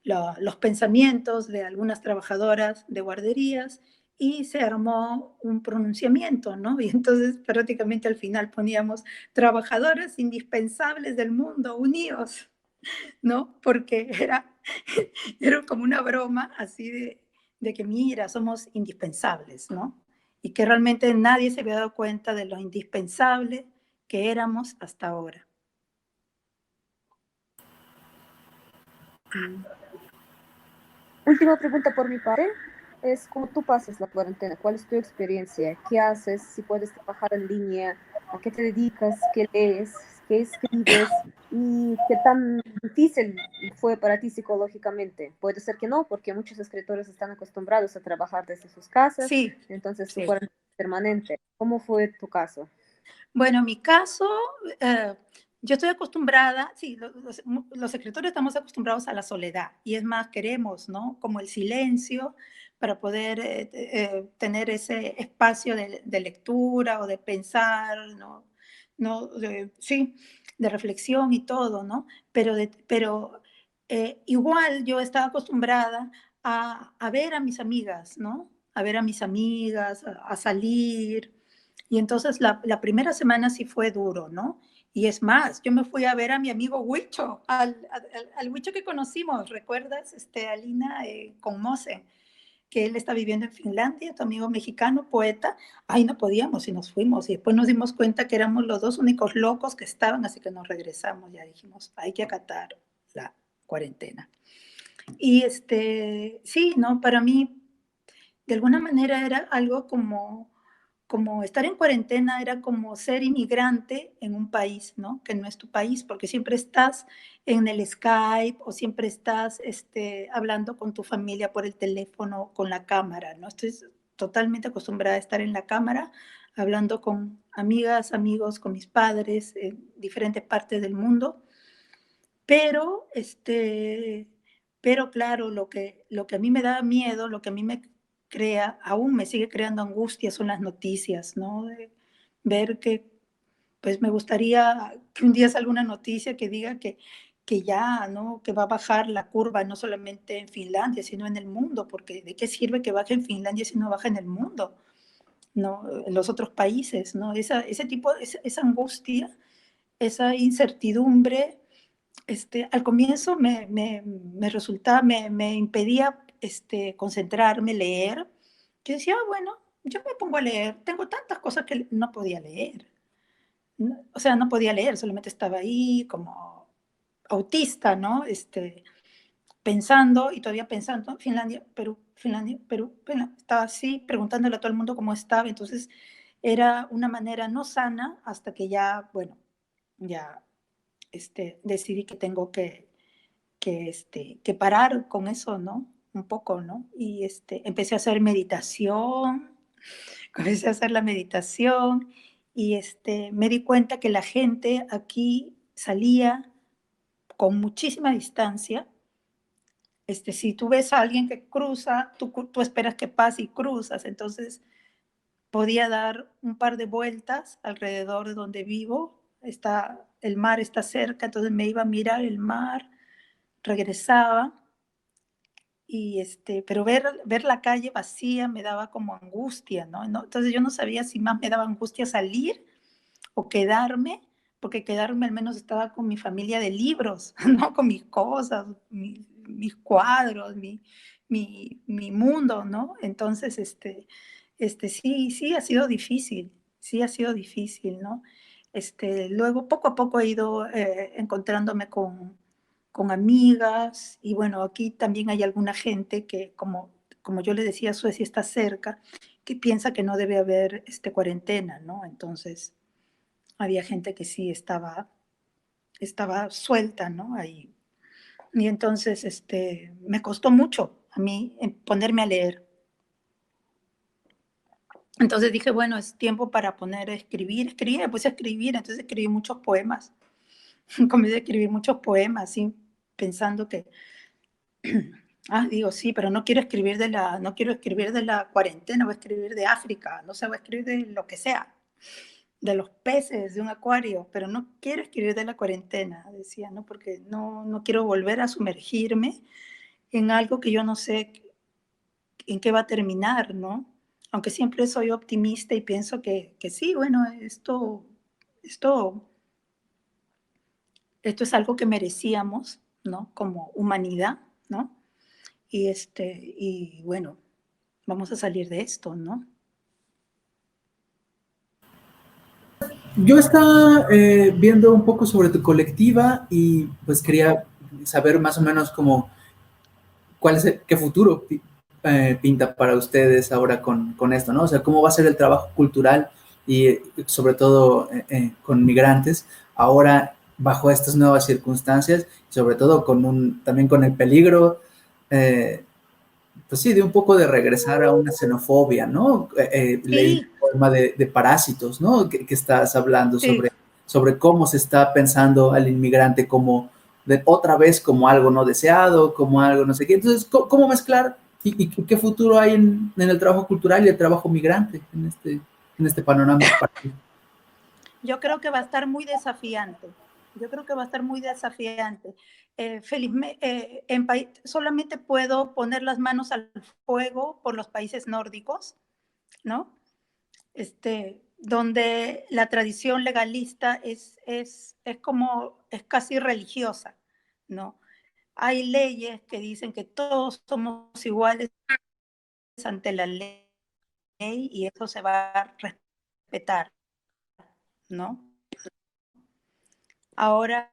Los pensamientos de algunas trabajadoras de guarderías y se armó un pronunciamiento, ¿no? Y entonces prácticamente al final poníamos trabajadoras indispensables del mundo, unidos, ¿no? Porque era como una broma así de que, mira, somos indispensables, ¿no? Y que realmente nadie se había dado cuenta de lo indispensable que éramos hasta ahora. Última pregunta por mi parte es cómo tú pasas la cuarentena, cuál es tu experiencia, qué haces, si puedes trabajar en línea, a qué te dedicas, qué lees, qué escribes y qué tan difícil fue para ti psicológicamente. Puede ser que no, porque muchos escritores están acostumbrados a trabajar desde sus casas, Sí, entonces su sí. cuarentena es permanente. ¿Cómo fue tu caso? Bueno, en mi caso, yo estoy acostumbrada, sí, los escritores estamos acostumbrados a la soledad y es más, queremos, ¿no? Como el silencio para poder tener ese espacio de lectura o de pensar, ¿no? Sí, de reflexión y todo, ¿no? Pero igual yo estaba acostumbrada a ver a mis amigas, ¿no? A ver a mis amigas, a salir. Y entonces la primera semana sí fue duro, ¿no? Y es más, yo me fui a ver a mi amigo Huicho, al Huicho que conocimos, ¿recuerdas? Alina, con Mose, que él está viviendo en Finlandia, tu amigo mexicano, poeta. Ay, no podíamos y nos fuimos. Y después nos dimos cuenta que éramos los dos únicos locos que estaban, así que nos regresamos. Ya dijimos, hay que acatar la cuarentena. Y sí, ¿no? Para mí, de alguna manera era algo como como estar en cuarentena era como ser inmigrante en un país, ¿no? Que no es tu país, porque siempre estás en el Skype o siempre estás hablando con tu familia por el teléfono, con la cámara, ¿no? Estoy totalmente acostumbrada a estar en la cámara, hablando con amigas, amigos, con mis padres en diferentes partes del mundo, pero, pero claro, lo que a mí me da miedo, lo que a mí me crea, aún me sigue creando angustia son las noticias, ¿no? De ver que, pues me gustaría que un día salga una noticia que diga que ya, ¿no? Que va a bajar la curva, no solamente en Finlandia, sino en el mundo, porque ¿de qué sirve que baje en Finlandia si no baja en el mundo? ¿No? En los otros países, ¿no? Ese tipo, esa angustia, esa incertidumbre, al comienzo me resultaba, me impedía concentrarme, leer. Yo decía, "Ah, bueno, yo me pongo a leer, tengo tantas cosas que no podía leer. O sea, no podía leer, solamente estaba ahí como autista, ¿no? Pensando y todavía pensando, Finlandia, Perú, estaba así preguntándole a todo el mundo cómo estaba, entonces era una manera no sana hasta que ya, bueno, ya decidí que tengo que parar con eso, ¿no? Un poco, ¿no? Y empecé a hacer meditación, comencé a hacer la meditación y me di cuenta que la gente aquí salía con muchísima distancia. Si tú ves a alguien que cruza, tú esperas que pase y cruzas, entonces podía dar un par de vueltas alrededor de donde vivo, el mar está cerca, entonces me iba a mirar el mar, regresaba. Y pero ver la calle vacía me daba como angustia, ¿no? Entonces yo no sabía si más me daba angustia salir o quedarme, porque quedarme al menos estaba con mi familia de libros, ¿no? Con mis cosas, mis cuadros, mi mundo, ¿no? Entonces, sí, sí ha sido difícil, sí ha sido difícil, ¿no? Luego, poco a poco he ido encontrándome con amigas y bueno, aquí también hay alguna gente que, como yo le decía, Suecia está cerca, que piensa que no debe haber cuarentena, ¿no? Entonces, había gente que sí estaba suelta, ¿no? Ahí. Y entonces, me costó mucho a mí ponerme a leer. Entonces dije, bueno, es tiempo para poner a escribir. Escribí, me puse a escribir, entonces escribí muchos poemas. Comencé a escribir muchos poemas, así, pensando que, digo, sí, pero no quiero escribir de la cuarentena, voy a escribir de África, no sé, voy a escribir de lo que sea, de los peces, de un acuario, pero no quiero escribir de la cuarentena, decía, ¿no? Porque no quiero volver a sumergirme en algo que yo no sé en qué va a terminar, ¿no? Aunque siempre soy optimista y pienso que sí, bueno, esto, esto es algo que merecíamos, ¿no? Como humanidad, ¿no? Y bueno, vamos a salir de esto, ¿no? Yo estaba viendo un poco sobre tu colectiva y pues quería saber más o menos como qué futuro pinta para ustedes ahora con esto, ¿no? O sea, cómo va a ser el trabajo cultural y sobre todo con migrantes ahora bajo estas nuevas circunstancias, sobre todo también con el peligro, pues sí, de un poco de regresar a una xenofobia, ¿no? Leí Sí, el forma de Parásitos, ¿no? Que estás hablando sí. sobre cómo se está pensando al inmigrante como otra vez como algo no deseado, como algo no sé qué. Entonces, ¿cómo mezclar y qué futuro hay en el trabajo cultural y el trabajo migrante en este panorama? Yo creo que va a estar muy desafiante. Yo creo que va a estar muy desafiante. Solamente puedo poner las manos al fuego por los países nórdicos, ¿no? Donde la tradición legalista es casi religiosa, ¿no? Hay leyes que dicen que todos somos iguales ante la ley y eso se va a respetar, ¿no? Ahora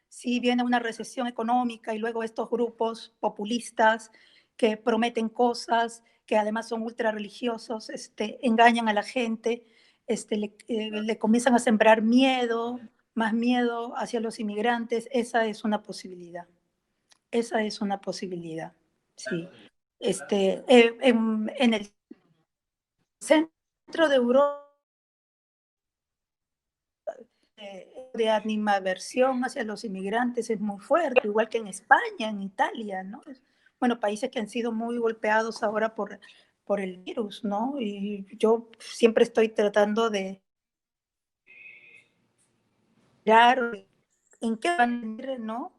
si viene una recesión económica y luego estos grupos populistas que prometen cosas que además son ultra religiosos, engañan a la gente, le comienzan a sembrar miedo, más miedo hacia los inmigrantes. Esa es una posibilidad. Esa es una posibilidad, sí. En el centro de Europa, de animadversión hacia los inmigrantes es muy fuerte, igual que en España, en Italia, ¿no? Bueno, países que han sido muy golpeados ahora por el virus, ¿no? Y yo siempre estoy tratando de mirar en qué van a ir, ¿no?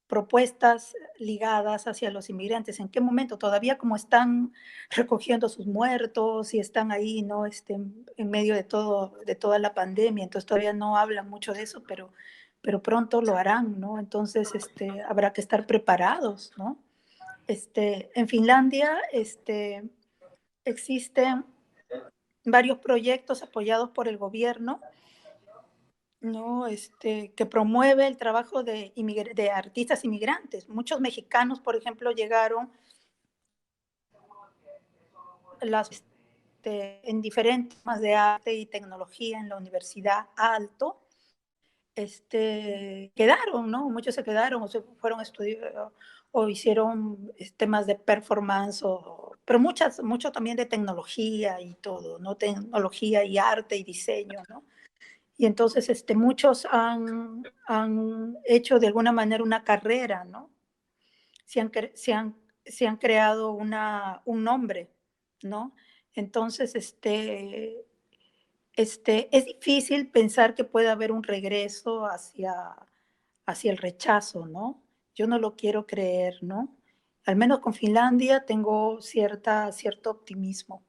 Propuestas ligadas hacia los inmigrantes, en qué momento todavía como están recogiendo sus muertos y están ahí, ¿no? En medio de toda la pandemia, entonces todavía no hablan mucho de eso, pero pronto lo harán, ¿no? Entonces habrá que estar preparados, ¿no? En Finlandia existen varios proyectos apoyados por el gobierno, ¿no? Que promueve el trabajo de artistas inmigrantes. Muchos mexicanos, por ejemplo, llegaron en diferentes temas de arte y tecnología en la Universidad Alto. Quedaron, ¿no? Muchos se quedaron o se fueron a estudiar o hicieron temas de performance, pero mucho también de tecnología y todo, ¿no? Tecnología y arte y diseño, ¿no? Y entonces muchos han hecho de alguna manera una carrera, ¿no? Se han creado un nombre, ¿no? Entonces, es difícil pensar que pueda haber un regreso hacia el rechazo, ¿no? Yo no lo quiero creer, ¿no? Al menos con Finlandia tengo cierto optimismo.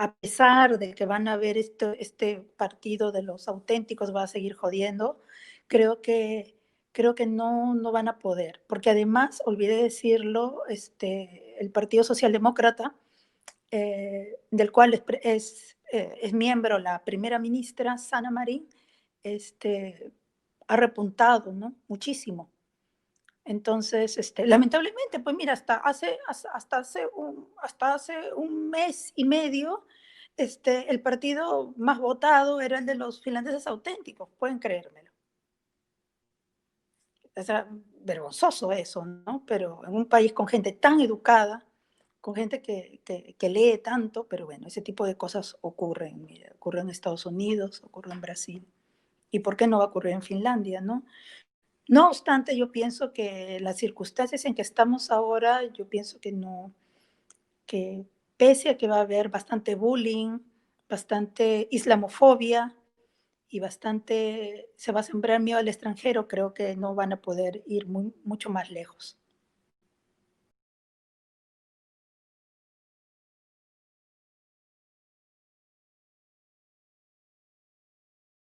A pesar de que van a ver este partido de los auténticos va a seguir jodiendo, creo que, creo que no van a poder. Porque además, olvidé decirlo, el Partido Socialdemócrata, del cual es miembro la primera ministra, Sanna Marin, ha repuntado, ¿no? Muchísimo. Entonces, lamentablemente, pues mira, hasta hace un mes y medio, el partido más votado era el de los finlandeses auténticos, pueden creérmelo. O sea, vergonzoso eso, ¿no? Pero en un país con gente tan educada, con gente que lee tanto, pero bueno, ese tipo de cosas ocurren. Mira, ocurre en Estados Unidos, ocurre en Brasil. ¿Y por qué no va a ocurrir en Finlandia, no? No obstante, yo pienso que las circunstancias en que estamos ahora, yo pienso que no, que pese a que va a haber bastante bullying, bastante islamofobia y se va a sembrar miedo al extranjero, creo que no van a poder ir mucho más lejos.